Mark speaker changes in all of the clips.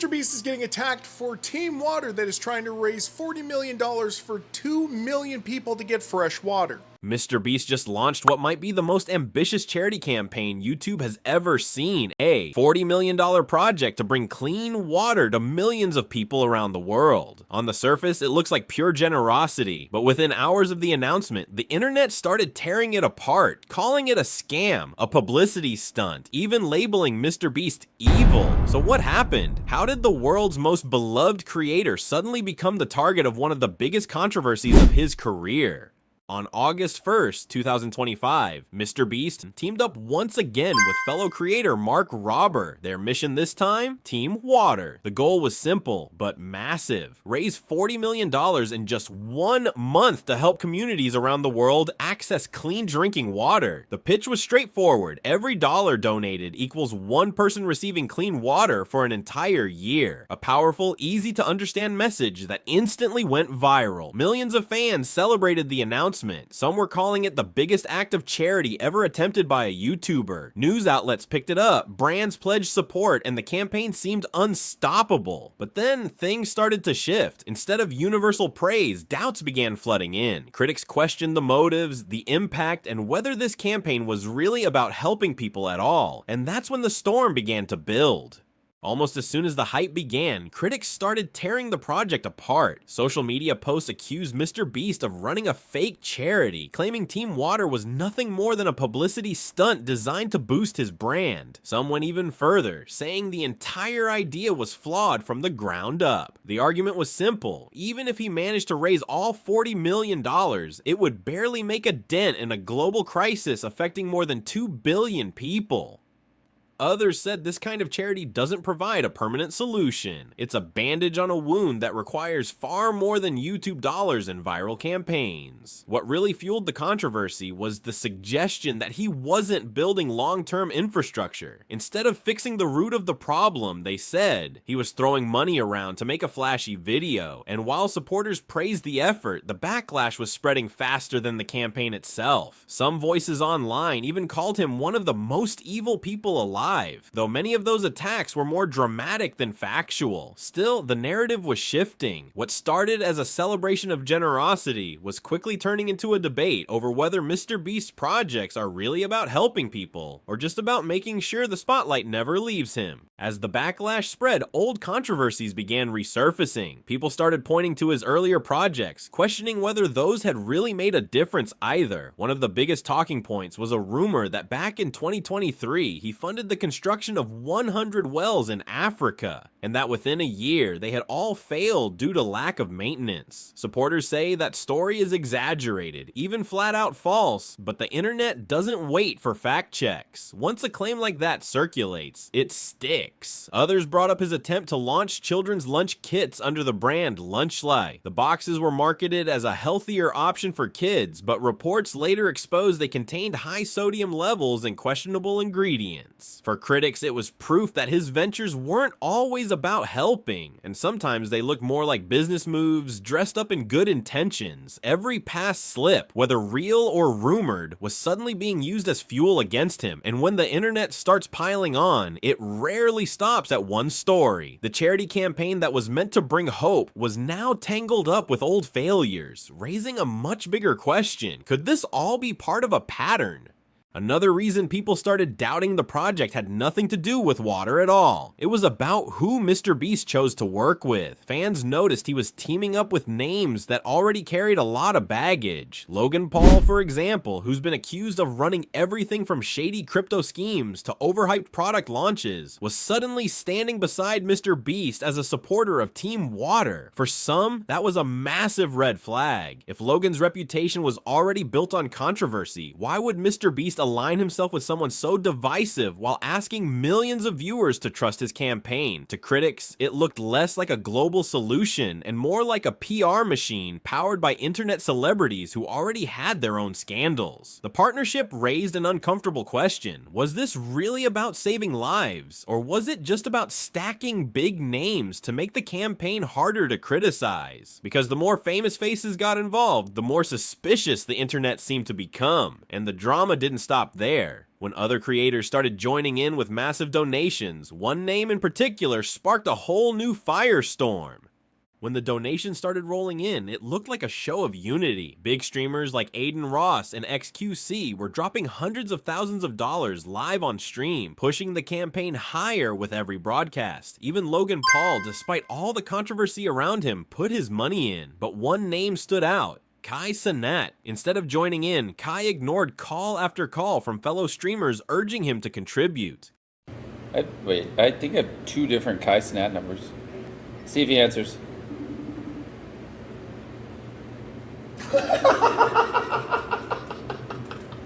Speaker 1: MrBeast is getting attacked for Team Water that is trying to raise $40 million for 2 million people to get fresh water.
Speaker 2: MrBeast just launched what might be the most ambitious charity campaign YouTube has ever seen. A $40 million project to bring clean water to millions of people around the world. On the surface, it looks like pure generosity, but within hours of the announcement, the internet started tearing it apart, calling it a scam, a publicity stunt, even labeling MrBeast evil. So what happened? How did the world's most beloved creator suddenly become the target of one of the biggest controversies of his career? On August 1st, 2025, MrBeast teamed up once again with fellow creator Mark Rober. Their mission this time? Team Water. The goal was simple, but massive. Raise $40 million in just 1 month to help communities around the world access clean drinking water. The pitch was straightforward. Every dollar donated equals one person receiving clean water for an entire year. A powerful, easy to understand message that instantly went viral. Millions of fans celebrated the announcement. Some were calling it the biggest act of charity ever attempted by a YouTuber. News outlets picked it up, brands pledged support, and the campaign seemed unstoppable. But then things started to shift. Instead of universal praise, doubts began flooding in. Critics questioned the motives, the impact, and whether this campaign was really about helping people at all. And that's when the storm began to build. Almost as soon as the hype began, critics started tearing the project apart. Social media posts accused MrBeast of running a fake charity, claiming Team Water was nothing more than a publicity stunt designed to boost his brand. Some went even further, saying the entire idea was flawed from the ground up. The argument was simple. Even if he managed to raise all $40 million, it would barely make a dent in a global crisis affecting more than 2 billion people. Others said this kind of charity doesn't provide a permanent solution. It's a bandage on a wound that requires far more than YouTube dollars and viral campaigns. What really fueled the controversy was the suggestion that he wasn't building long-term infrastructure. Instead of fixing the root of the problem, they said he was throwing money around to make a flashy video. And while supporters praised the effort, the backlash was spreading faster than the campaign itself. Some voices online even called him one of the most evil people alive. Though many of those attacks were more dramatic than factual, still the narrative was shifting. What started as a celebration of generosity was quickly turning into a debate over whether MrBeast's projects are really about helping people or just about making sure the spotlight never leaves him. As the backlash spread, old controversies began resurfacing. People started pointing to his earlier projects, questioning whether those had really made a difference either. One of the biggest talking points was a rumor that back in 2023, he funded the construction of 100 wells in Africa, and that within a year, they had all failed due to lack of maintenance. Supporters say that story is exaggerated, even flat out false, but the internet doesn't wait for fact checks. Once a claim like that circulates, it sticks. Others brought up his attempt to launch children's lunch kits under the brand Lunchly. The boxes were marketed as a healthier option for kids, but reports later exposed they contained high sodium levels and questionable ingredients. For critics, it was proof that his ventures weren't always about helping, and sometimes they looked more like business moves dressed up in good intentions. Every past slip, whether real or rumored, was suddenly being used as fuel against him, and when the internet starts piling on, it rarely stops at one story. The charity campaign that was meant to bring hope was now tangled up with old failures, raising a much bigger question. Could this all be part of a pattern? Another reason people started doubting the project had nothing to do with water at all. It was about who MrBeast chose to work with. Fans noticed he was teaming up with names that already carried a lot of baggage. Logan Paul, for example, who's been accused of running everything from shady crypto schemes to overhyped product launches, was suddenly standing beside MrBeast as a supporter of Team Water. For some, that was a massive red flag. If Logan's reputation was already built on controversy, why would MrBeast align himself with someone so divisive while asking millions of viewers to trust his campaign? To critics, it looked less like a global solution and more like a PR machine powered by internet celebrities who already had their own scandals. The partnership raised an uncomfortable question. Was this really about saving lives, or was it just about stacking big names to make the campaign harder to criticize? Because the more famous faces got involved, the more suspicious the internet seemed to become, and the drama didn't stop stop there. When other creators started joining in with massive donations, one name in particular sparked a whole new firestorm. When the donations started rolling in, it looked like a show of unity. Big streamers like Aiden Ross and XQC were dropping hundreds of thousands of dollars live on stream, pushing the campaign higher with every broadcast. Even Logan Paul, despite all the controversy around him, put his money in. But one name stood out: Kai Cenat. Instead of joining in, Kai ignored call after call from fellow streamers urging him to contribute.
Speaker 3: I think I have 2 different Kai Cenat numbers. See if he answers.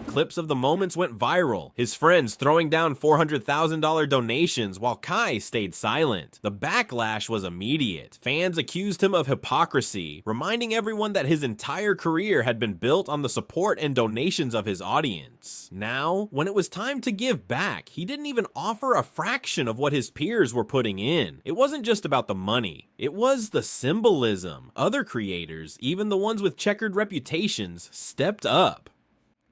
Speaker 2: Clips of the moments went viral, his friends throwing down $400,000 donations while Kai stayed silent. The backlash was immediate. Fans accused him of hypocrisy, reminding everyone that his entire career had been built on the support and donations of his audience. Now, when it was time to give back, he didn't even offer a fraction of what his peers were putting in. It wasn't just about the money, it was the symbolism. Other creators, even the ones with checkered reputations, stepped up.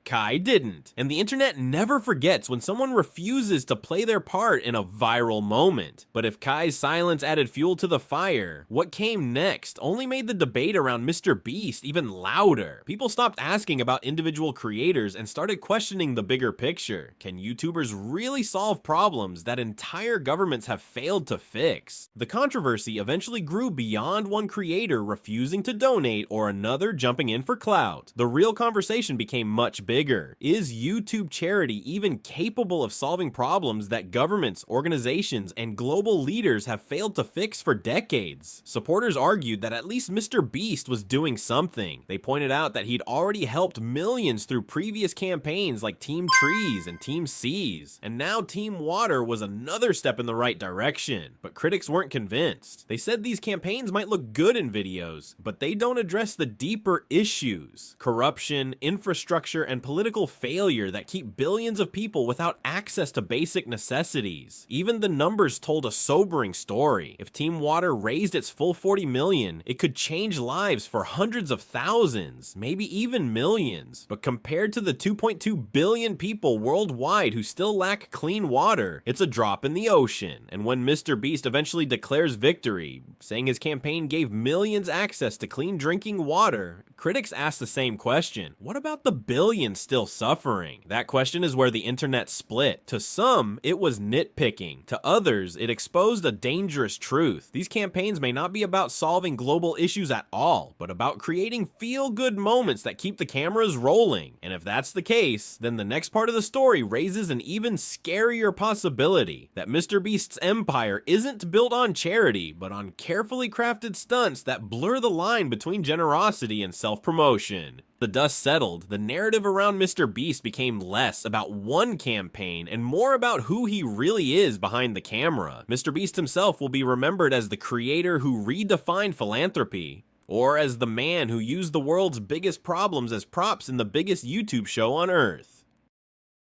Speaker 2: Kai didn't, and the internet never forgets when someone refuses to play their part in a viral moment. But if Kai's silence added fuel to the fire, what came next only made the debate around Mr. Beast even louder. People stopped asking about individual creators and started questioning the bigger picture. Can YouTubers really solve problems that entire governments have failed to fix? The controversy eventually grew beyond one creator refusing to donate or another jumping in for clout. The real conversation became much bigger. Is YouTube charity even capable of solving problems that governments, organizations, and global leaders have failed to fix for decades? Supporters argued that at least Mr. Beast was doing something. They pointed out that he'd already helped millions through previous campaigns like Team Trees and Team Seas, and now Team Water was another step in the right direction. But critics weren't convinced. They said these campaigns might look good in videos, but they don't address the deeper issues: corruption, infrastructure, and political failure that keep billions of people without access to basic necessities. Even the numbers told a sobering story. If Team Water raised its full 40 million, it could change lives for hundreds of thousands, maybe even millions. But compared to the 2.2 billion people worldwide who still lack clean water, it's a drop in the ocean. And when Mr. Beast eventually declares victory, saying his campaign gave millions access to clean drinking water, critics ask the same question: what about the billions still suffering? That question is where the internet split. To some, it was nitpicking. To others, it exposed a dangerous truth. These campaigns may not be about solving global issues at all, but about creating feel-good moments that keep the cameras rolling. And if that's the case, then the next part of the story raises an even scarier possibility: that Mr. Beast's empire isn't built on charity, but on carefully crafted stunts that blur the line between generosity and self-promotion. The dust settled, the narrative around Mr. Beast became less about one campaign and more about who he really is behind the camera. Mr. Beast himself will be remembered as the creator who redefined philanthropy, or as the man who used the world's biggest problems as props in the biggest YouTube show on Earth.